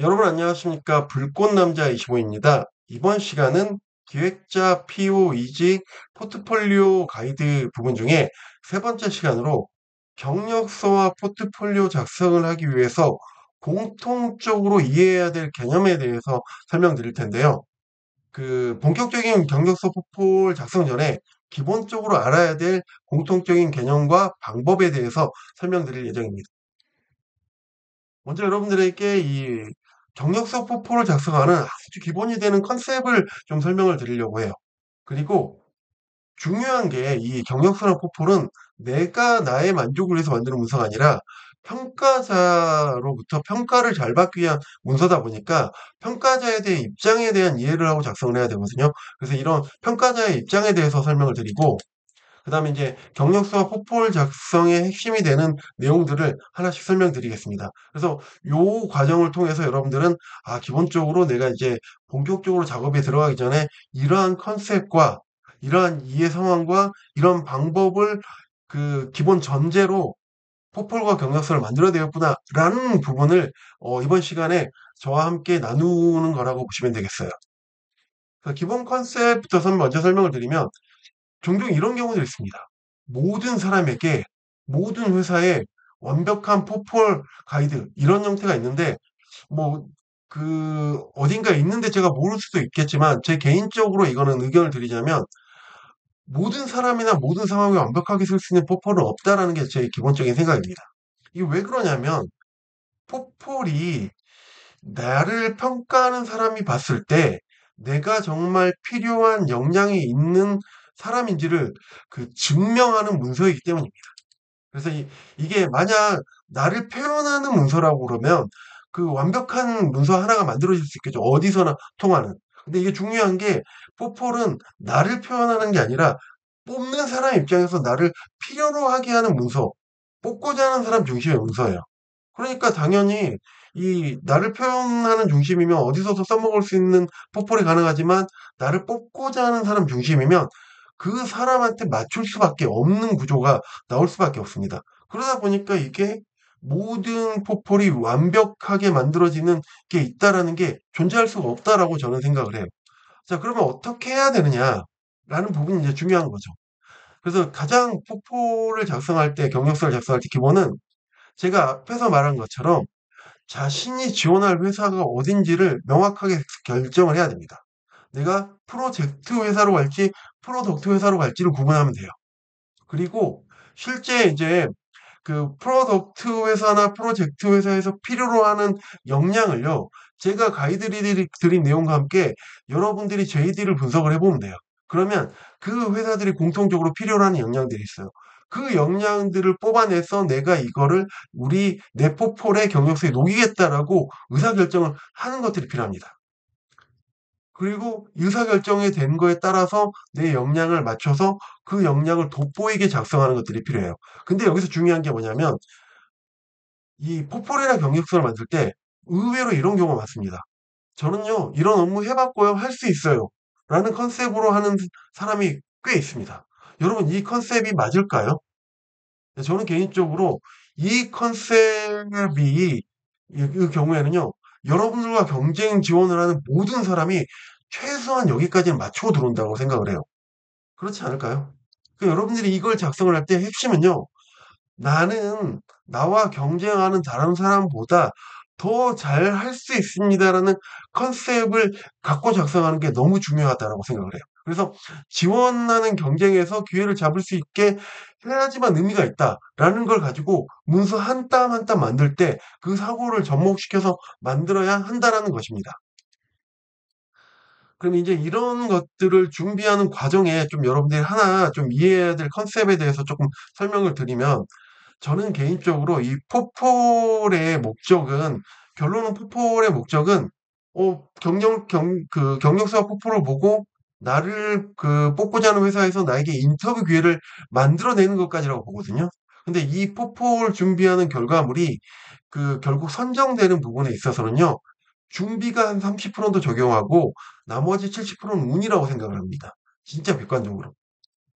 여러분 안녕하십니까? 불꽃남자 25입니다. 이번 시간은 기획자 PO 이직 포트폴리오 가이드 부분 중에 세 번째 시간으로 경력서와 포트폴리오 작성을 하기 위해서 공통적으로 이해해야 될 개념에 대해서 설명드릴 텐데요. 본격적인 경력서 포폴 작성 전에 기본적으로 알아야 될 공통적인 개념과 방법에 대해서 설명드릴 예정입니다. 먼저 여러분들에게 이 경력서 포포를 작성하는 아주 기본이 되는 컨셉을 좀 설명을 드리려고 해요. 그리고 중요한 게 이 경력서나 포폴은 내가 나의 만족을 위해서 만드는 문서가 아니라 평가자로부터 평가를 잘 받기 위한 문서다 보니까 평가자에 대해 입장에 대한 이해를 하고 작성을 해야 되거든요. 그래서 이런 평가자의 입장에 대해서 설명을 드리고 그다음에 이제 경력서와 포폴 작성의 핵심이 되는 내용들을 하나씩 설명드리겠습니다. 그래서 요 과정을 통해서 여러분들은 기본적으로 내가 이제 본격적으로 작업에 들어가기 전에 이러한 컨셉과 이러한 이해 상황과 이런 방법을 기본 전제로 포폴과 경력서를 만들어야 되겠구나라는 부분을 이번 시간에 저와 함께 나누는 거라고 보시면 되겠어요. 그래서 기본 컨셉부터 먼저 설명을 드리면 종종 이런 경우도 있습니다. 모든 사람에게 모든 회사에 완벽한 포폴 가이드 이런 형태가 있는데 뭐 어딘가에 있는데 제가 모를 수도 있겠지만 제 개인적으로 이거는 의견을 드리자면 모든 사람이나 모든 상황에 완벽하게 쓸 수 있는 포폴은 없다라는 게 제 기본적인 생각입니다. 이게 왜 그러냐면 포폴이 나를 평가하는 사람이 봤을 때 내가 정말 필요한 역량이 있는 사람인지를 증명하는 문서이기 때문입니다. 그래서 이게 만약 나를 표현하는 문서라고 그러면 완벽한 문서 하나가 만들어질 수 있겠죠. 어디서나 통하는. 근데 이게 중요한 게 포폴은 나를 표현하는 게 아니라 뽑는 사람 입장에서 나를 필요로 하게 하는 문서, 뽑고자 하는 사람 중심의 문서예요. 그러니까 당연히 이 나를 표현하는 중심이면 어디서도 써먹을 수 있는 포폴이 가능하지만 나를 뽑고자 하는 사람 중심이면 그 사람한테 맞출 수밖에 없는 구조가 나올 수밖에 없습니다. 그러다 보니까 이게 모든 포폴이 완벽하게 만들어지는 게 있다라는 게 존재할 수가 없다라고 저는 생각을 해요. 자, 그러면 어떻게 해야 되느냐라는 부분이 이제 중요한 거죠. 그래서 가장 포폴을 작성할 때, 경력서를 작성할 때 기본은 제가 앞에서 말한 것처럼 자신이 지원할 회사가 어딘지를 명확하게 결정을 해야 됩니다. 내가 프로젝트 회사로 갈지 프로덕트 회사로 갈지를 구분하면 돼요. 그리고 실제 이제 프로덕트 회사나 프로젝트 회사에서 필요로 하는 역량을요. 제가 드린 내용과 함께 여러분들이 JD를 분석을 해보면 돼요. 그러면 그 회사들이 공통적으로 필요로 하는 역량들이 있어요. 그 역량들을 뽑아내서 내가 이거를 내 포폴의 경력서에 녹이겠다라고 의사결정을 하는 것들이 필요합니다. 그리고 의사결정이 된 거에 따라서 내 역량을 맞춰서 그 역량을 돋보이게 작성하는 것들이 필요해요. 근데 여기서 중요한 게 뭐냐면 이 포폴이나 경력서를 만들 때 의외로 이런 경우가 많습니다. 저는요, 이런 업무 해봤고요, 할 수 있어요. 라는 컨셉으로 하는 사람이 꽤 있습니다. 여러분, 이 컨셉이 맞을까요? 저는 개인적으로 이 컨셉이 이 경우에는요, 여러분들과 경쟁 지원을 하는 모든 사람이 최소한 여기까지는 맞추고 들어온다고 생각을 해요. 그렇지 않을까요? 여러분들이 이걸 작성을 할 때 핵심은요, 나는 나와 경쟁하는 다른 사람보다 더 잘 할 수 있습니다라는 컨셉을 갖고 작성하는 게 너무 중요하다라고 생각을 해요. 그래서 지원하는 경쟁에서 기회를 잡을 수 있게 해야지만 의미가 있다라는 걸 가지고 문서 한 땀 한 땀 만들 때 그 사고를 접목시켜서 만들어야 한다라는 것입니다. 그럼 이제 이런 것들을 준비하는 과정에 좀 여러분들이 하나 좀 이해해야 될 컨셉에 대해서 조금 설명을 드리면 저는 개인적으로 이 포폴의 목적은 경력서와 포폴을 보고 나를 뽑고자 하는 회사에서 나에게 인터뷰 기회를 만들어내는 것까지라고 보거든요. 근데 이 포폴 준비하는 결과물이 결국 선정되는 부분에 있어서는요, 준비가 한 30%도 적용하고 나머지 70%는 운이라고 생각을 합니다. 진짜 객관적으로.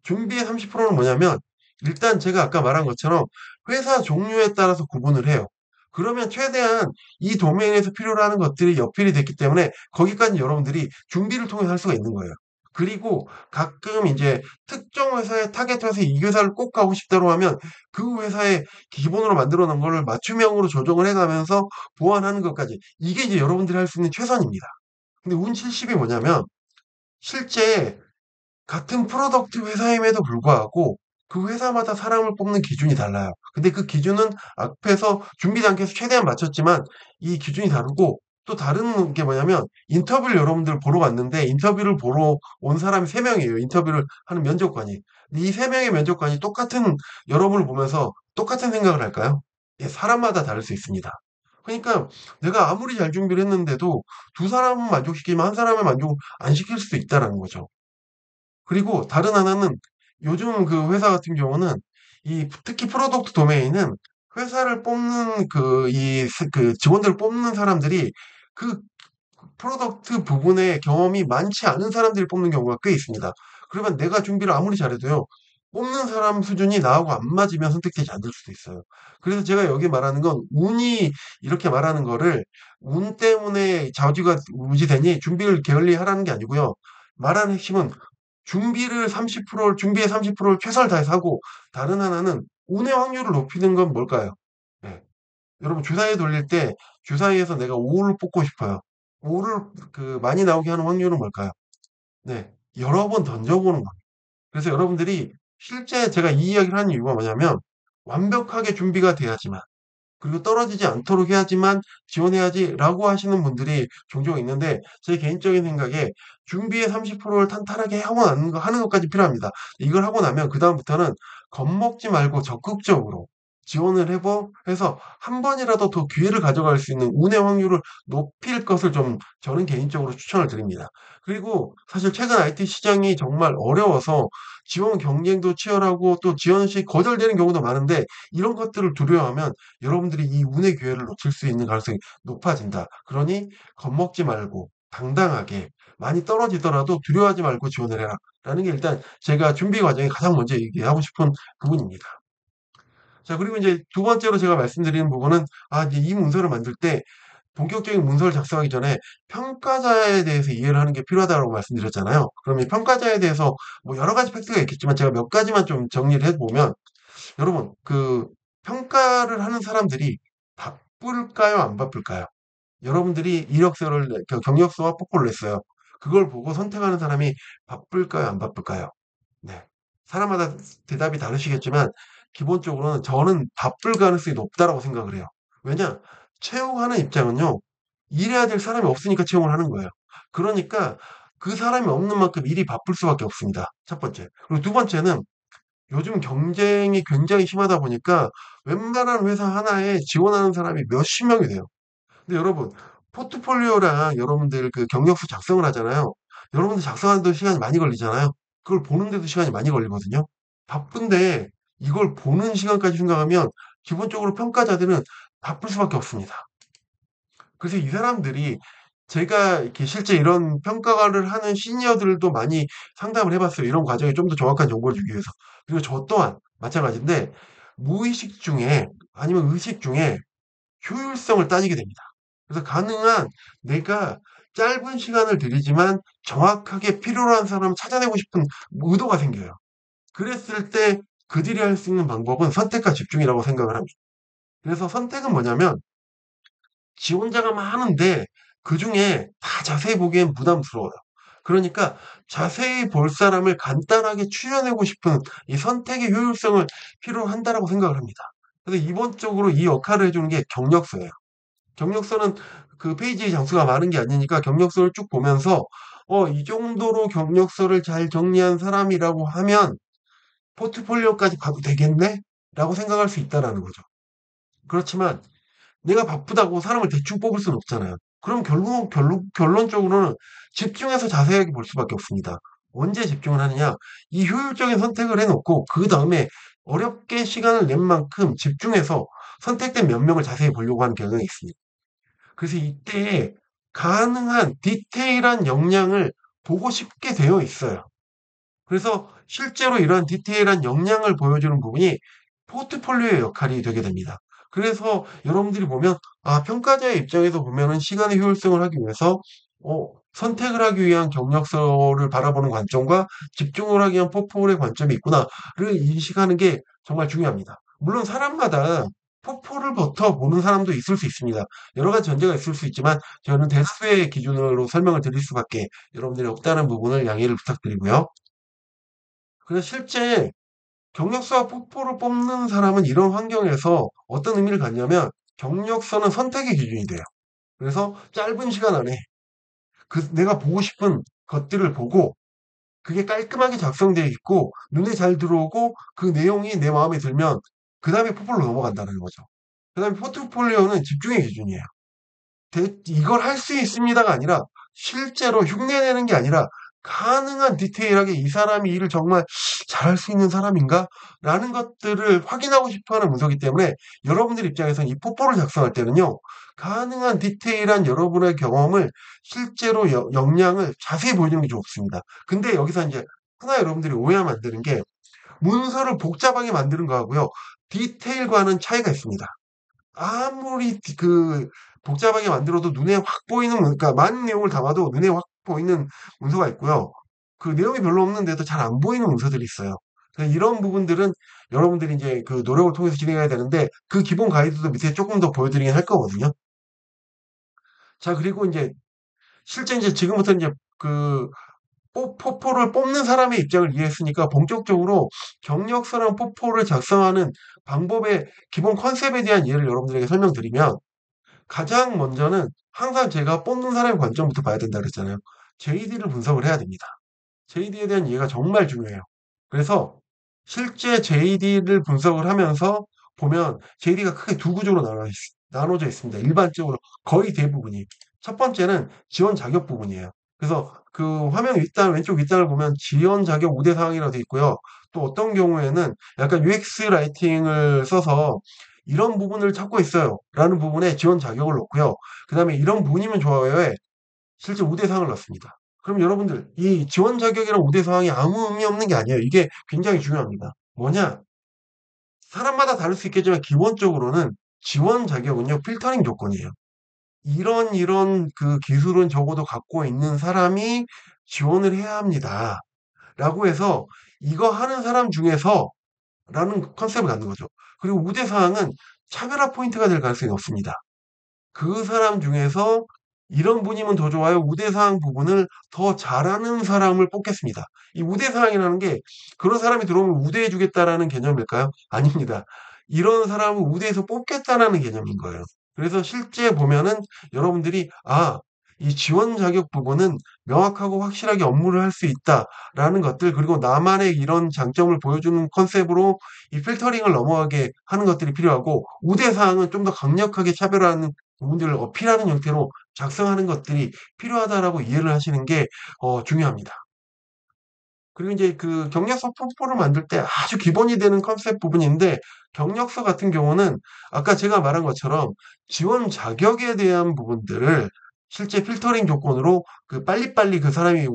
준비의 30%는 뭐냐면 일단 제가 아까 말한 것처럼 회사 종류에 따라서 구분을 해요. 그러면 최대한 이 도메인에서 필요로 하는 것들이 연필이 됐기 때문에 거기까지 여러분들이 준비를 통해서 할 수가 있는 거예요. 그리고 가끔 이제 특정 회사에 타겟해서 이 회사를 꼭 가고 싶다고 하면 그 회사의 기본으로 만들어 놓은 거를 맞춤형으로 조정을 해 가면서 보완하는 것까지 이게 이제 여러분들이 할 수 있는 최선입니다. 근데 운 70이 뭐냐면 실제 같은 프로덕트 회사임에도 불구하고 그 회사마다 사람을 뽑는 기준이 달라요. 근데 그 기준은 앞에서 준비 단계에서 최대한 맞췄지만 이 기준이 다르고 또 다른 게 뭐냐면 인터뷰를 여러분들 보러 갔는데 인터뷰를 보러 온 사람이 3명이에요. 인터뷰를 하는 면접관이. 근데 이 3명의 면접관이 똑같은 여러분을 보면서 똑같은 생각을 할까요? 예, 사람마다 다를 수 있습니다. 그러니까 내가 아무리 잘 준비를 했는데도 두 사람은 만족시키면 한 사람을 만족 안 시킬 수도 있다라는 거죠. 그리고 다른 하나는 요즘 그 회사 같은 경우는 이 특히 프로덕트 도메인은 회사를 뽑는 그 직원들을 뽑는 사람들이 그 프로덕트 부분에 경험이 많지 않은 사람들이 뽑는 경우가 꽤 있습니다. 그러면 내가 준비를 아무리 잘해도요, 뽑는 사람 수준이 나하고 안 맞으면 선택되지 않을 수도 있어요. 그래서 제가 여기 말하는 건 운이 이렇게 말하는 거를 운 때문에 좌지가 우지되니 준비를 게을리 하라는 게 아니고요. 말하는 핵심은 준비를 30%를 준비의 30%를 최선을 다해서 하고 다른 하나는 운의 확률을 높이는 건 뭘까요? 네. 여러분 주사위 돌릴 때 주사위에서 내가 5를 뽑고 싶어요. 5를 많이 나오게 하는 확률은 뭘까요? 네. 여러 번 던져보는 겁니다. 그래서 여러분들이 실제 제가 이 이야기를 하는 이유가 뭐냐면 완벽하게 준비가 돼야지만 그리고 떨어지지 않도록 해야지만 지원해야지라고 하시는 분들이 종종 있는데 제 개인적인 생각에 준비의 30%를 탄탄하게 하고 나는 거 하는 것까지 필요합니다. 이걸 하고 나면 그다음부터는 겁먹지 말고 적극적으로 지원을 해서 한 번이라도 더 기회를 가져갈 수 있는 운의 확률을 높일 것을 좀 저는 개인적으로 추천을 드립니다. 그리고 사실 최근 IT 시장이 정말 어려워서 지원 경쟁도 치열하고 또 지원 시 거절되는 경우도 많은데 이런 것들을 두려워하면 여러분들이 이 운의 기회를 놓칠 수 있는 가능성이 높아진다. 그러니 겁먹지 말고 당당하게 많이 떨어지더라도 두려워하지 말고 지원을 해라. 라는 게 일단 제가 준비 과정에 가장 먼저 얘기하고 싶은 부분입니다. 자, 그리고 이제 두 번째로 제가 말씀드리는 부분은 이제 이 문서를 만들 때 본격적인 문서를 작성하기 전에 평가자에 대해서 이해를 하는 게 필요하다고 말씀드렸잖아요. 그럼 이 평가자에 대해서 뭐 여러 가지 팩트가 있겠지만 제가 몇 가지만 좀 정리를 해보면 여러분, 평가를 하는 사람들이 바쁠까요? 안 바쁠까요? 여러분들이 경력서와 포폴을 냈어요. 그걸 보고 선택하는 사람이 바쁠까요? 안 바쁠까요? 네. 사람마다 대답이 다르시겠지만, 기본적으로는 저는 바쁠 가능성이 높다라고 생각을 해요. 왜냐? 채용하는 입장은요, 일해야 될 사람이 없으니까 채용을 하는 거예요. 그러니까 그 사람이 없는 만큼 일이 바쁠 수밖에 없습니다. 첫 번째. 그리고 두 번째는 요즘 경쟁이 굉장히 심하다 보니까 웬만한 회사 하나에 지원하는 사람이 몇십 명이 돼요. 근데 여러분, 포트폴리오랑 여러분들 경력서 작성을 하잖아요. 여러분들 작성하는 데 시간이 많이 걸리잖아요. 그걸 보는데도 시간이 많이 걸리거든요. 바쁜데 이걸 보는 시간까지 생각하면 기본적으로 평가자들은 바쁠 수밖에 없습니다. 그래서 이 사람들이 제가 이렇게 실제 이런 평가를 하는 시니어들도 많이 상담을 해봤어요. 이런 과정에 좀 더 정확한 정보를 주기 위해서. 그리고 저 또한 마찬가지인데 무의식 중에 아니면 의식 중에 효율성을 따지게 됩니다. 그래서 가능한 내가 짧은 시간을 들이지만 정확하게 필요로 한 사람을 찾아내고 싶은 의도가 생겨요. 그랬을 때 그들이 할 수 있는 방법은 선택과 집중이라고 생각을 합니다. 그래서 선택은 뭐냐면 지원자가 많은데 그중에 다 자세히 보기엔 부담스러워요. 그러니까 자세히 볼 사람을 간단하게 추려내고 싶은 이 선택의 효율성을 필요로 한다라고 생각을 합니다. 그래서 이번적으로 이 역할을 해주는 게 경력서예요. 경력서는 그 페이지 장수가 많은 게 아니니까 경력서를 쭉 보면서 이 정도로 경력서를 잘 정리한 사람이라고 하면 포트폴리오까지 가도 되겠네? 라고 생각할 수 있다라는 거죠. 그렇지만 내가 바쁘다고 사람을 대충 뽑을 수는 없잖아요. 그럼 결론적으로는 집중해서 자세하게 볼 수밖에 없습니다. 언제 집중을 하느냐? 이 효율적인 선택을 해놓고 그 다음에 어렵게 시간을 낸 만큼 집중해서 선택된 몇 명을 자세히 보려고 하는 경향이 있습니다. 그래서 이때 가능한 디테일한 역량을 보고 싶게 되어 있어요. 그래서 실제로 이러한 디테일한 역량을 보여주는 부분이 포트폴리오의 역할이 되게 됩니다. 그래서 여러분들이 보면 평가자의 입장에서 보면은 시간의 효율성을 하기 위해서 선택을 하기 위한 경력서를 바라보는 관점과 집중을 하기 위한 포폴의 관점이 있구나를 인식하는 게 정말 중요합니다. 물론 사람마다 포폴을부터 보는 사람도 있을 수 있습니다. 여러 가지 전제가 있을 수 있지만 저는 대수의 기준으로 설명을 드릴 수밖에 여러분들이 없다는 부분을 양해를 부탁드리고요. 그래서 실제 경력서와 포폴을 뽑는 사람은 이런 환경에서 어떤 의미를 갖냐면 경력서는 선택의 기준이 돼요. 그래서 짧은 시간 안에 내가 보고 싶은 것들을 보고 그게 깔끔하게 작성되어 있고 눈에 잘 들어오고 그 내용이 내 마음에 들면 그 다음에 포폴로 넘어간다는 거죠. 그 다음에 포트폴리오는 집중의 기준이에요. 이걸 할 수 있습니다가 아니라 실제로 흉내내는 게 아니라 가능한 디테일하게 이 사람이 일을 정말 잘할 수 있는 사람인가? 라는 것들을 확인하고 싶어 하는 문서이기 때문에 여러분들 입장에서는 이 포포를 작성할 때는요, 가능한 디테일한 여러분의 경험을 실제로 역량을 자세히 보여주는 게 좋습니다. 근데 여기서 이제 하나 여러분들이 오해하면 안 되는 게 문서를 복잡하게 만드는 거하고요, 디테일과는 차이가 있습니다. 아무리 복잡하게 만들어도 눈에 확 보이는 그러니까 많은 내용을 담아도 눈에 확 보이는 문서가 있고요. 그 내용이 별로 없는데도 잘 안 보이는 문서들이 있어요. 그래서 이런 부분들은 여러분들이 이제 그 노력을 통해서 진행해야 되는데 그 기본 가이드도 밑에 조금 더 보여드리긴 할 거거든요. 자, 그리고 이제 실제 이제 지금부터 이제 그 포포를 뽑는 사람의 입장을 이해했으니까 본격적으로 경력서랑 포포를 작성하는 방법의 기본 컨셉에 대한 이해를 여러분들에게 설명드리면 가장 먼저는 항상 제가 뽑는 사람의 관점부터 봐야 된다 그랬잖아요. JD를 분석을 해야 됩니다. JD에 대한 이해가 정말 중요해요. 그래서 실제 JD를 분석을 하면서 보면 JD가 크게 두 구조로 나눠져 있습니다. 일반적으로 거의 대부분이. 첫 번째는 지원 자격 부분이에요. 그래서 그 화면 왼쪽 윗단을 보면 지원 자격 우대 사항이라고 되어 있고요. 또 어떤 경우에는 약간 UX 라이팅을 써서 이런 부분을 찾고 있어요. 라는 부분에 지원 자격을 넣고요. 그 다음에 이런 부분이면 좋아요에 실제 우대 사항을 넣습니다. 그럼 여러분들 이 지원 자격이랑 우대 사항이 아무 의미 없는 게 아니에요. 이게 굉장히 중요합니다. 뭐냐? 사람마다 다를 수 있겠지만 기본적으로는 지원 자격은요, 필터링 조건이에요. 이런 그 기술은 적어도 갖고 있는 사람이 지원을 해야 합니다. 라고 해서 이거 하는 사람 중에서 라는 컨셉을 갖는 거죠. 그리고 우대 사항은 차별화 포인트가 될 가능성이 높습니다. 그 사람 중에서 이런 분이면 더 좋아요. 우대사항 부분을 더 잘하는 사람을 뽑겠습니다. 이 우대사항이라는 게 그런 사람이 들어오면 우대해 주겠다라는 개념일까요? 아닙니다. 이런 사람을 우대해서 뽑겠다라는 개념인 거예요. 그래서 실제 보면은 여러분들이 이 지원 자격 부분은 명확하고 확실하게 업무를 할 수 있다라는 것들, 그리고 나만의 이런 장점을 보여주는 컨셉으로 이 필터링을 넘어가게 하는 것들이 필요하고, 우대사항은 좀 더 강력하게 차별화하는 부분들을 어필하는 형태로 작성하는 것들이 필요하다라고 이해를 하시는 게 중요합니다. 그리고 이제 그 경력서 포트폴을 만들 때 아주 기본이 되는 컨셉 부분인데, 경력서 같은 경우는 아까 제가 말한 것처럼 지원 자격에 대한 부분들을 실제 필터링 조건으로 빨리빨리 그 사람이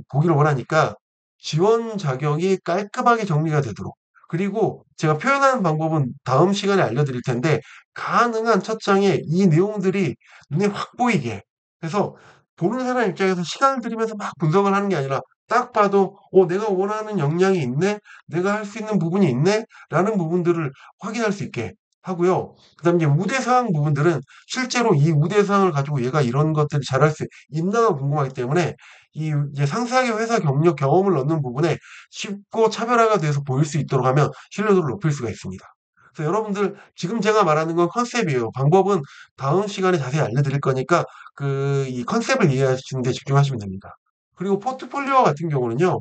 보기를 원하니까 지원 자격이 깔끔하게 정리가 되도록, 그리고 제가 표현하는 방법은 다음 시간에 알려드릴 텐데, 가능한 첫 장에 이 내용들이 눈에 확 보이게 해서 보는 사람 입장에서 시간을 들이면서 막 분석을 하는 게 아니라 딱 봐도 내가 원하는 역량이 있네, 내가 할 수 있는 부분이 있네 라는 부분들을 확인할 수 있게 하고요. 그 다음에 이제 우대사항 부분들은 실제로 이 우대사항을 가지고 얘가 이런 것들을 잘할 수 있나가 궁금하기 때문에 이제 상세하게 회사 경력 경험을 넣는 부분에 쉽고 차별화가 돼서 보일 수 있도록 하면 신뢰도를 높일 수가 있습니다. 그래서 여러분들 지금 제가 말하는 건 컨셉이에요. 방법은 다음 시간에 자세히 알려드릴 거니까 이 컨셉을 이해하시는 데 집중하시면 됩니다. 그리고 포트폴리오 같은 경우는요,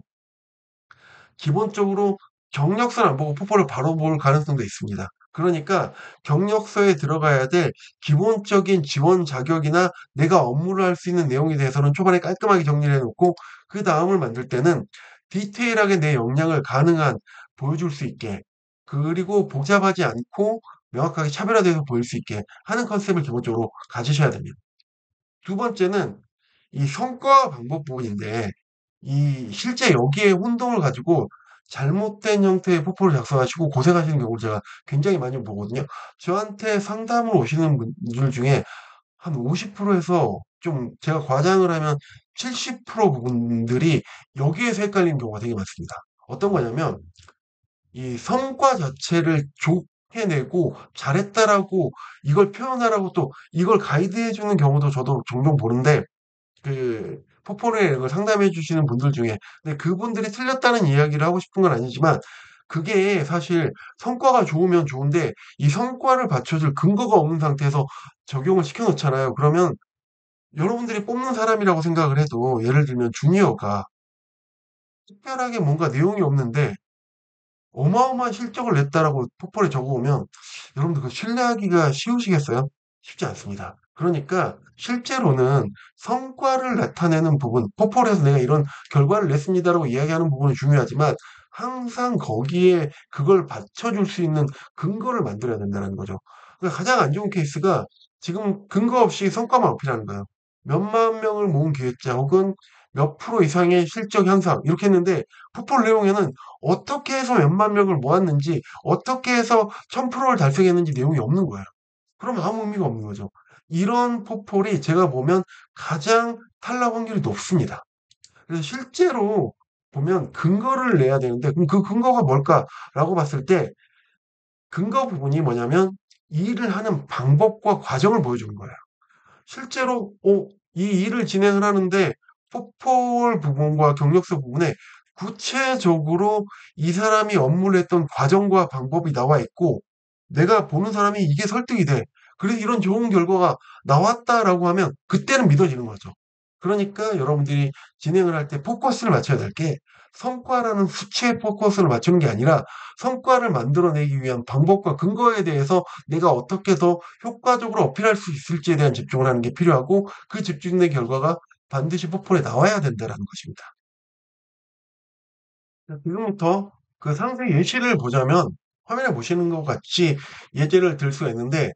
기본적으로 경력서를 안 보고 포폴을 바로 볼 가능성도 있습니다. 그러니까 경력서에 들어가야 될 기본적인 지원 자격이나 내가 업무를 할 수 있는 내용에 대해서는 초반에 깔끔하게 정리를 해놓고 그 다음을 만들 때는 디테일하게 내 역량을 가능한 보여줄 수 있게, 그리고 복잡하지 않고 명확하게 차별화돼서 보일 수 있게 하는 컨셉을 기본적으로 가지셔야 됩니다. 두 번째는 이 성과 방법 부분인데, 이 실제 여기에 혼동을 가지고 잘못된 형태의 포폴을 작성하시고 고생하시는 경우를 제가 굉장히 많이 보거든요. 저한테 상담을 오시는 분들 중에 한 50%에서 좀 제가 과장을 하면 70% 부분들이 여기에서 헷갈리는 경우가 되게 많습니다. 어떤 거냐면 이 성과 자체를 좋게 내고 잘했다라고 이걸 표현하라고 또 이걸 가이드해 주는 경우도 저도 종종 보는데 그 포폴에 이걸 상담해 주시는 분들 중에 근데 그분들이 틀렸다는 이야기를 하고 싶은 건 아니지만 그게 사실 성과가 좋으면 좋은데 이 성과를 받쳐줄 근거가 없는 상태에서 적용을 시켜 놓잖아요. 그러면 여러분들이 뽑는 사람이라고 생각을 해도 예를 들면 주니어가 특별하게 뭔가 내용이 없는데 어마어마한 실적을 냈다라고 포폴에 적어오면 여러분들 그 신뢰하기가 쉬우시겠어요? 쉽지 않습니다. 그러니까 실제로는 성과를 나타내는 부분, 포폴에서 내가 이런 결과를 냈습니다라고 이야기하는 부분이 중요하지만 항상 거기에 그걸 받쳐줄 수 있는 근거를 만들어야 된다는 거죠. 그러니까 가장 안 좋은 케이스가 지금 근거 없이 성과만 어필하는 거예요. 몇만 명을 모은 기획자 혹은 몇 프로 이상의 실적 향상 이렇게 했는데 포폴 내용에는 어떻게 해서 몇만 명을 모았는지, 어떻게 해서 1000%를 달성했는지 내용이 없는 거예요. 그럼 아무 의미가 없는 거죠. 이런 포폴이 제가 보면 가장 탈락 확률이 높습니다. 그래서 실제로 보면 근거를 내야 되는데, 그럼 그 근거가 뭘까라고 봤을 때, 근거 부분이 뭐냐면, 이 일을 하는 방법과 과정을 보여주는 거예요. 실제로, 이 일을 진행을 하는데, 포폴 부분과 경력서 부분에 구체적으로 이 사람이 업무를 했던 과정과 방법이 나와 있고, 내가 보는 사람이 이게 설득이 돼. 그래서 이런 좋은 결과가 나왔다라고 하면 그때는 믿어지는 거죠. 그러니까 여러분들이 진행을 할 때 포커스를 맞춰야 될 게 성과라는 수치에 포커스를 맞추는 게 아니라 성과를 만들어내기 위한 방법과 근거에 대해서 내가 어떻게 더 효과적으로 어필할 수 있을지에 대한 집중을 하는 게 필요하고 그 집중의 결과가 반드시 포폴에 나와야 된다라는 것입니다. 지금부터 그 상세 예시를 보자면 화면에 보시는 것 같이 예제를 들 수가 있는데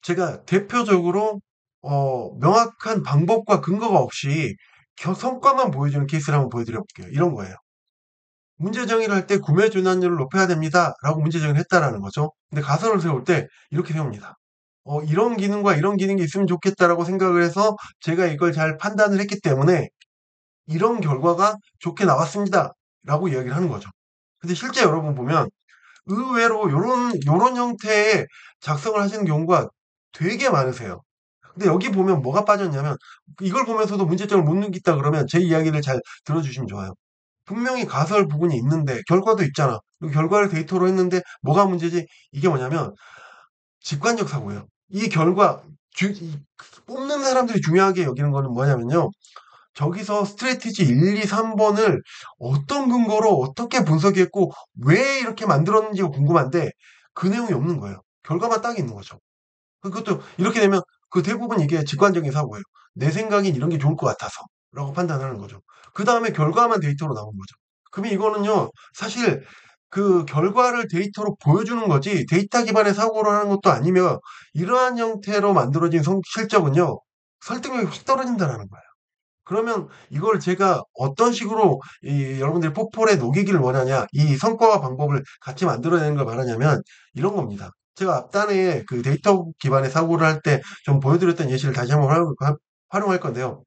제가 대표적으로 명확한 방법과 근거가 없이 성과만 보여주는 케이스를 한번 보여드려 볼게요. 이런 거예요. 문제 정의를 할 때 구매 전환율을 높여야 됩니다. 라고 문제 정의를 했다라는 거죠. 근데 가설을 세울 때 이렇게 세웁니다. 이런 기능과 이런 기능이 있으면 좋겠다라고 생각을 해서 제가 이걸 잘 판단을 했기 때문에 이런 결과가 좋게 나왔습니다. 라고 이야기를 하는 거죠. 근데 실제 여러분 보면 의외로 요런 형태의 작성을 하시는 경우가 되게 많으세요. 근데 여기 보면 뭐가 빠졌냐면 이걸 보면서도 문제점을 못 느꼈다 그러면 제 이야기를 잘 들어주시면 좋아요. 분명히 가설 부분이 있는데 결과도 있잖아. 그 결과를 데이터로 했는데 뭐가 문제지? 이게 뭐냐면 직관적 사고예요. 이 결과 뽑는 사람들이 중요하게 여기는 거는 뭐냐면요. 저기서 스트래티지 1, 2, 3번을 어떤 근거로 어떻게 분석했고 왜 이렇게 만들었는지가 궁금한데 그 내용이 없는 거예요. 결과만 딱 있는 거죠. 그것도 이렇게 되면 그 대부분 이게 직관적인 사고예요. 내 생각엔 이런 게 좋을 것 같아서 라고 판단하는 거죠. 그 다음에 결과만 데이터로 나온 거죠. 그러면 이거는요, 사실 그 결과를 데이터로 보여주는 거지 데이터 기반의 사고를 하는 것도 아니며 이러한 형태로 만들어진 실적은요, 설득력이 확 떨어진다는 거예요. 그러면 이걸 제가 어떤 식으로 여러분들이 포폴에 녹이기를 원하냐, 이 성과와 방법을 같이 만들어내는 걸 말하냐면 이런 겁니다. 제가 앞단에 그 데이터 기반의 사고를 할 때 좀 보여드렸던 예시를 다시 한번 활용할 건데요.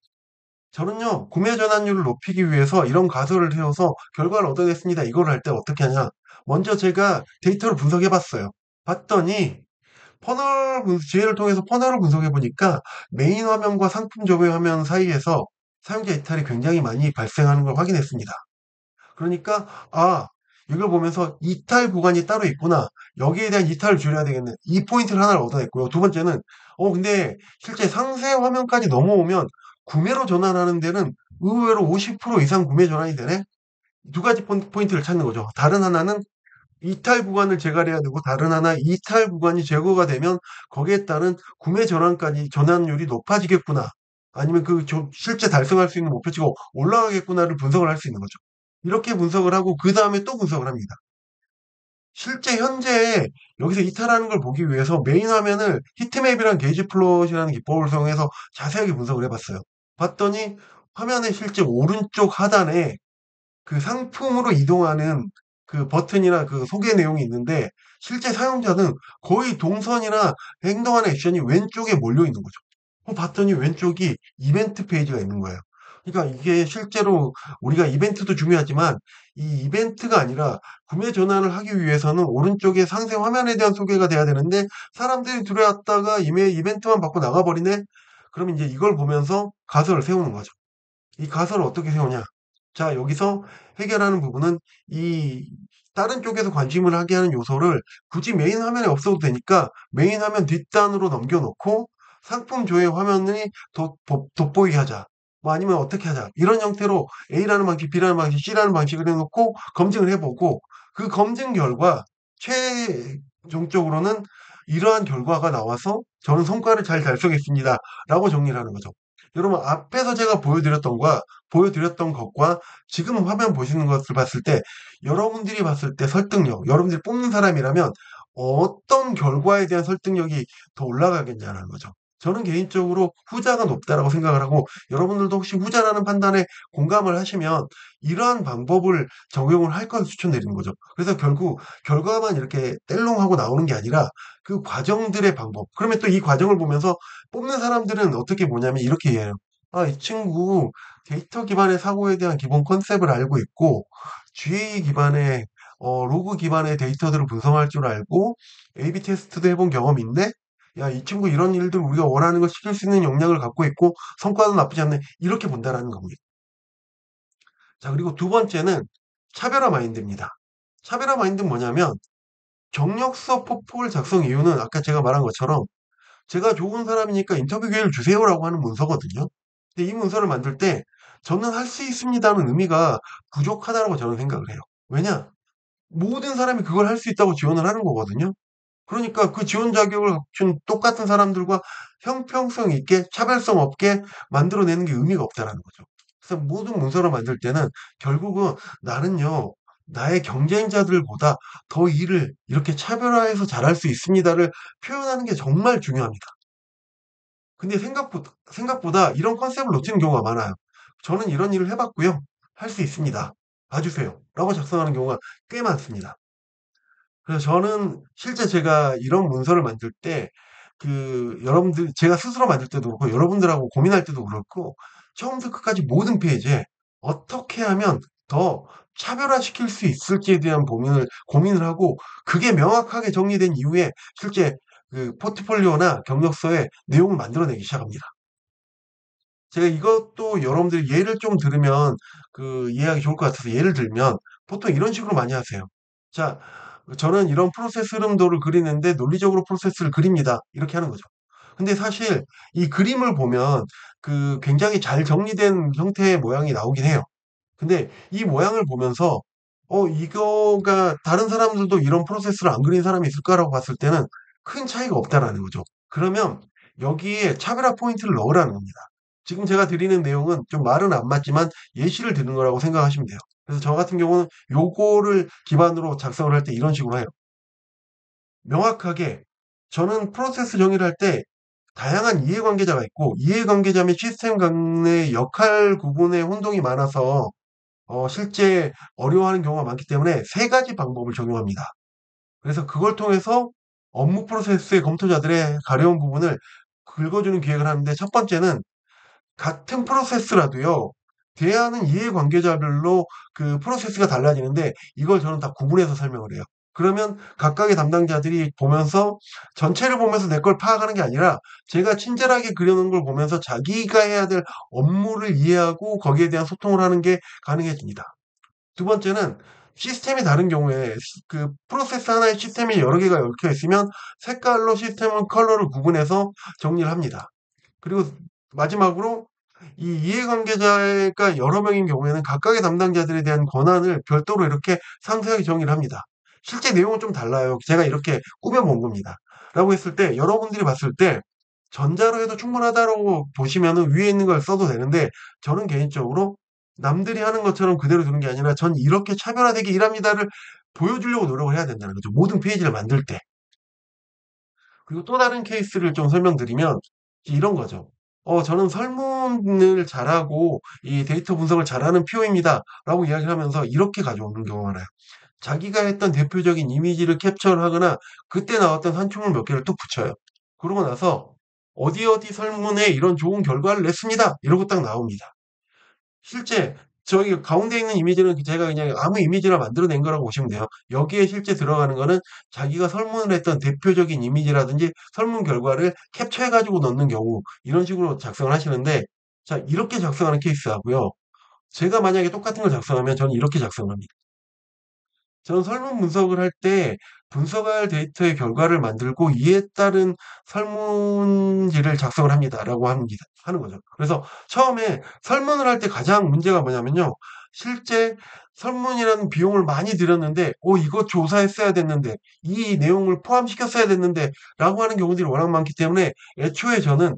저는요, 구매 전환율을 높이기 위해서 이런 가설을 세워서 결과를 얻어냈습니다. 이걸 할 때 어떻게 하냐. 먼저 제가 데이터를 분석해 봤어요. 봤더니 지혜를 통해서 퍼널을 분석해 보니까 메인 화면과 상품 조회 화면 사이에서 사용자 이탈이 굉장히 많이 발생하는 걸 확인했습니다. 그러니까 이걸 보면서 이탈 구간이 따로 있구나. 여기에 대한 이탈을 줄여야 되겠네. 이 포인트를 하나를 얻어냈고요. 두 번째는 근데 실제 상세 화면까지 넘어오면 구매로 전환하는 데는 의외로 50% 이상 구매 전환이 되네. 두 가지 포인트를 찾는 거죠. 다른 하나는 이탈 구간을 제거해야 되고 다른 하나 이탈 구간이 제거가 되면 거기에 따른 구매 전환율이 높아지겠구나. 아니면 실제 달성할 수 있는 목표치가 올라가겠구나를 분석을 할 수 있는 거죠. 이렇게 분석을 하고 그 다음에 또 분석을 합니다. 실제 현재 여기서 이탈하는 걸 보기 위해서 메인 화면을 히트맵이랑 게이지 플롯이라는 기법을 사용해서 자세하게 분석을 해봤어요. 봤더니 화면의 실제 오른쪽 하단에 그 상품으로 이동하는 그 버튼이나 그 소개 내용이 있는데 실제 사용자는 거의 동선이나 행동하는 액션이 왼쪽에 몰려 있는 거죠. 봤더니 왼쪽이 이벤트 페이지가 있는 거예요. 그러니까 이게 실제로 우리가 이벤트도 중요하지만 이 이벤트가 아니라 구매 전환을 하기 위해서는 오른쪽에 상세 화면에 대한 소개가 돼야 되는데 사람들이 들어왔다가 이메일 이벤트만 받고 나가버리네? 그럼 이제 이걸 보면서 가설을 세우는 거죠. 이 가설을 어떻게 세우냐? 자, 여기서 해결하는 부분은 이 다른 쪽에서 관심을 하게 하는 요소를 굳이 메인 화면에 없어도 되니까 메인 화면 뒷단으로 넘겨놓고 상품 조회 화면이 돋보이게 하자. 뭐 아니면 어떻게 하자. 이런 형태로 A라는 방식, B라는 방식, C라는 방식을 해놓고 검증을 해보고 그 검증 결과 최종적으로는 이러한 결과가 나와서 저는 성과를 잘 달성했습니다. 라고 정리를 하는 거죠. 여러분 앞에서 제가 보여드렸던 것과 지금 화면 보시는 것을 봤을 때 여러분들이 봤을 때 설득력, 여러분들이 뽑는 사람이라면 어떤 결과에 대한 설득력이 더 올라가겠냐는 거죠. 저는 개인적으로 후자가 높다라고 생각을 하고 여러분들도 혹시 후자라는 판단에 공감을 하시면 이러한 방법을 적용을 할 것을 추천드리는 거죠. 그래서 결국 결과만 이렇게 뗄롱하고 나오는 게 아니라 그 과정들의 방법. 그러면 또 이 과정을 보면서 뽑는 사람들은 어떻게 보냐면 이렇게 이해해요. 아, 이 친구 데이터 기반의 사고에 대한 기본 컨셉을 알고 있고 GA 기반의 로그 기반의 데이터들을 분석할 줄 알고 A/B 테스트도 해본 경험이 있네? 야, 이 친구 이런 일들 우리가 원하는 걸 시킬 수 있는 역량을 갖고 있고 성과도 나쁘지 않네. 이렇게 본다라는 겁니다. 자, 그리고 두 번째는 차별화 마인드입니다. 차별화 마인드는 뭐냐면 경력서 포폴 작성 이유는 아까 제가 말한 것처럼 제가 좋은 사람이니까 인터뷰 기회를 주세요라고 하는 문서거든요. 근데 이 문서를 만들 때 저는 할 수 있습니다는 의미가 부족하다고 저는 생각을 해요. 왜냐? 모든 사람이 그걸 할 수 있다고 지원을 하는 거거든요. 그러니까 그 지원 자격을 갖춘 똑같은 사람들과 형평성 있게 차별성 없게 만들어내는 게 의미가 없다라는 거죠. 그래서 모든 문서를 만들 때는 결국은 나는요, 나의 경쟁자들보다 더 일을 이렇게 차별화해서 잘할 수 있습니다를 표현하는 게 정말 중요합니다. 근데 생각보다 이런 컨셉을 놓치는 경우가 많아요. 저는 이런 일을 해봤고요. 할 수 있습니다. 봐주세요. 라고 작성하는 경우가 꽤 많습니다. 그래서 저는 실제 제가 이런 문서를 만들 때 여러분들 제가 스스로 만들 때도 그렇고 여러분들하고 고민할 때도 그렇고 처음부터 끝까지 모든 페이지에 어떻게 하면 더 차별화시킬 수 있을지에 대한 고민을 하고 그게 명확하게 정리된 이후에 실제 그 포트폴리오나 경력서에 내용을 만들어내기 시작합니다. 제가 이것도 여러분들이 예를 좀 들으면 이해하기 좋을 것 같아서 예를 들면 보통 이런 식으로 많이 하세요. 자, 저는 이런 프로세스 흐름도를 그리는데 논리적으로 프로세스를 그립니다. 이렇게 하는 거죠. 근데 사실 이 그림을 보면 굉장히 잘 정리된 형태의 모양이 나오긴 해요. 근데 이 모양을 보면서 이거가 다른 사람들도 이런 프로세스를 안 그린 사람이 있을까라고 봤을 때는 큰 차이가 없다라는 거죠. 그러면 여기에 차별화 포인트를 넣으라는 겁니다. 지금 제가 드리는 내용은 좀 말은 안 맞지만 예시를 드는 거라고 생각하시면 돼요. 그래서 저 같은 경우는 요거를 기반으로 작성을 할 때 이런 식으로 해요. 명확하게 저는 프로세스 정의를 할 때 다양한 이해관계자가 있고 이해관계자 및 시스템 간의 역할 구분에 혼동이 많아서 실제 어려워하는 경우가 많기 때문에 세 가지 방법을 적용합니다. 그래서 그걸 통해서 업무 프로세스의 검토자들의 가려운 부분을 긁어주는 기획을 하는데 첫 번째는 같은 프로세스라도요. 대하는 이해관계자별로 그 프로세스가 달라지는데 이걸 저는 다 구분해서 설명을 해요. 그러면 각각의 담당자들이 보면서 전체를 보면서 내 걸 파악하는 게 아니라 제가 친절하게 그려놓은 걸 보면서 자기가 해야 될 업무를 이해하고 거기에 대한 소통을 하는 게 가능해집니다. 두 번째는 시스템이 다른 경우에 프로세스 하나의 시스템이 여러 개가 얽혀 있으면 색깔로 시스템은 컬러를 구분해서 정리를 합니다. 그리고 마지막으로 이 이해관계자가 여러 명인 경우에는 각각의 담당자들에 대한 권한을 별도로 이렇게 상세하게 정의를 합니다. 실제 내용은 좀 달라요. 제가 이렇게 꾸며본 겁니다. 라고 했을 때 여러분들이 봤을 때 전자로 해도 충분하다고 보시면 위에 있는 걸 써도 되는데 저는 개인적으로 남들이 하는 것처럼 그대로 두는 게 아니라 전 이렇게 차별화되게 일합니다를 보여주려고 노력을 해야 된다는 거죠. 모든 페이지를 만들 때. 그리고 또 다른 케이스를 좀 설명드리면 이런 거죠. 저는 설문을 잘하고 이 데이터 분석을 잘하는 PO입니다.라고 이야기를 하면서 이렇게 가져오는 경우가 많아요. 자기가 했던 대표적인 이미지를 캡처를 하거나 그때 나왔던 산출물 몇 개를 또 붙여요. 그러고 나서 어디 어디 설문에 이런 좋은 결과를 냈습니다. 이러고 딱 나옵니다. 실제 저기 가운데 있는 이미지는 제가 그냥 아무 이미지나 만들어낸 거라고 보시면 돼요. 여기에 실제 들어가는 거는 자기가 설문을 했던 대표적인 이미지라든지 설문 결과를 캡처해 가지고 넣는 경우 이런 식으로 작성을 하시는데 자 이렇게 작성하는 케이스하고요. 제가 만약에 똑같은 걸 작성하면 저는 이렇게 작성을 합니다. 저는 설문 분석을 할 때 분석할 데이터의 결과를 만들고 이에 따른 설문지를 작성을 합니다라고 합니다. 하는 거죠. 그래서 처음에 설문을 할 때 가장 문제가 뭐냐면요. 실제 설문이라는 비용을 많이 들였는데, 이거 조사했어야 됐는데, 이 내용을 포함시켰어야 됐는데, 라고 하는 경우들이 워낙 많기 때문에 애초에 저는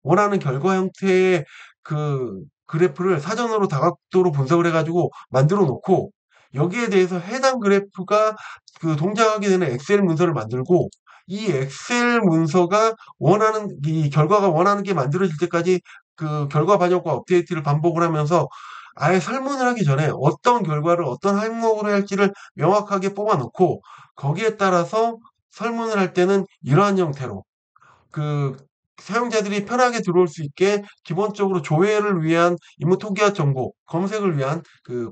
원하는 결과 형태의 그 그래프를 사전으로 다각도로 분석을 해가지고 만들어 놓고, 여기에 대해서 해당 그래프가 그 동작하게 되는 엑셀 문서를 만들고 이 엑셀 문서가 이 결과가 원하는 게 만들어질 때까지 그 결과 반영과 업데이트를 반복을 하면서 아예 설문을 하기 전에 어떤 결과를 어떤 항목으로 할지를 명확하게 뽑아 놓고 거기에 따라서 설문을 할 때는 이러한 형태로 그 사용자들이 편하게 들어올 수 있게 기본적으로 조회를 위한 임무 통계학 정보, 검색을 위한 그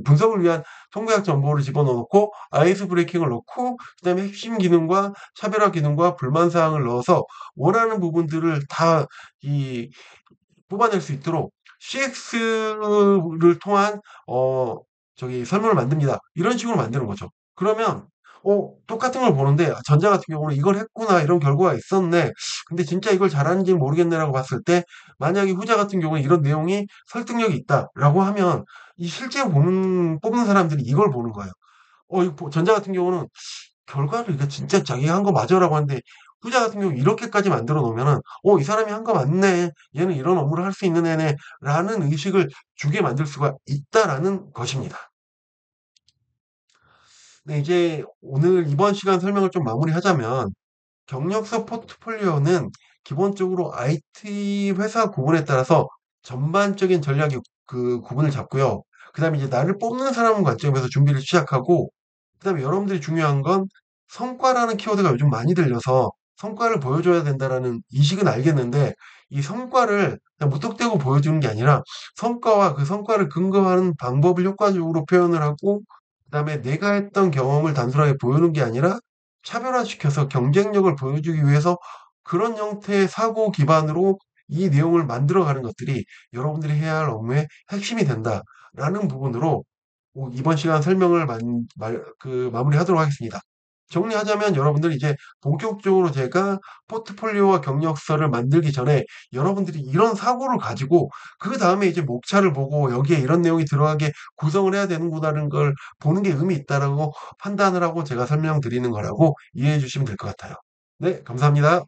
분석을 위한 통계학 정보를 집어넣어 놓고 아이스 브레이킹을 넣고 그다음에 핵심 기능과 차별화 기능과 불만 사항을 넣어서 원하는 부분들을 다 이 뽑아낼 수 있도록 CX를 통한 설문을 만듭니다. 이런 식으로 만드는 거죠. 그러면 똑같은 걸 보는데 전자 같은 경우는 '이걸 했구나. 이런 결과가 있었네. 근데 진짜 이걸 잘하는지는 모르겠네.'라고 봤을 때 만약에 후자 같은 경우에 '이런 내용이 설득력이 있다.'라고 하면 이 실제로 뽑는 사람들이 이걸 보는 거예요. 이거 전자 같은 경우는 결과를 이거 진짜 자기가 한 거 맞아라고 하는데 후자 같은 경우 이렇게까지 만들어 놓으면은 '이 사람이 한 거 맞네. 얘는 이런 업무를 할 수 있는 애네.'라는 의식을 주게 만들 수가 있다라는 것입니다. 네, 이제 오늘 이번 시간 설명을 좀 마무리하자면 경력서 포트폴리오는 기본적으로 IT 회사 구분에 따라서 전반적인 전략이 구분을 잡고요. 그다음에 이제 나를 뽑는 사람 관점에서 준비를 시작하고 그다음에 여러분들이 중요한 건 성과라는 키워드가 요즘 많이 들려서 성과를 보여줘야 된다라는 이식은 알겠는데 이 성과를 그냥 무턱대고 보여주는 게 아니라 성과와 그 성과를 근거하는 방법을 효과적으로 표현을 하고 그다음에 내가 했던 경험을 단순하게 보여주는 게 아니라 차별화시켜서 경쟁력을 보여주기 위해서 그런 형태의 사고 기반으로 이 내용을 만들어가는 것들이 여러분들이 해야 할 업무의 핵심이 된다라는 부분으로 이번 시간 설명을 마무리하도록 하겠습니다. 정리하자면 여러분들이 이제 본격적으로 제가 포트폴리오와 경력서를 만들기 전에 여러분들이 이런 사고를 가지고 그 다음에 이제 목차를 보고 여기에 이런 내용이 들어가게 구성을 해야 되는구나라는 걸 보는 게 의미 있다라고 판단을 하고 제가 설명드리는 거라고 이해해 주시면 될 것 같아요. 네, 감사합니다.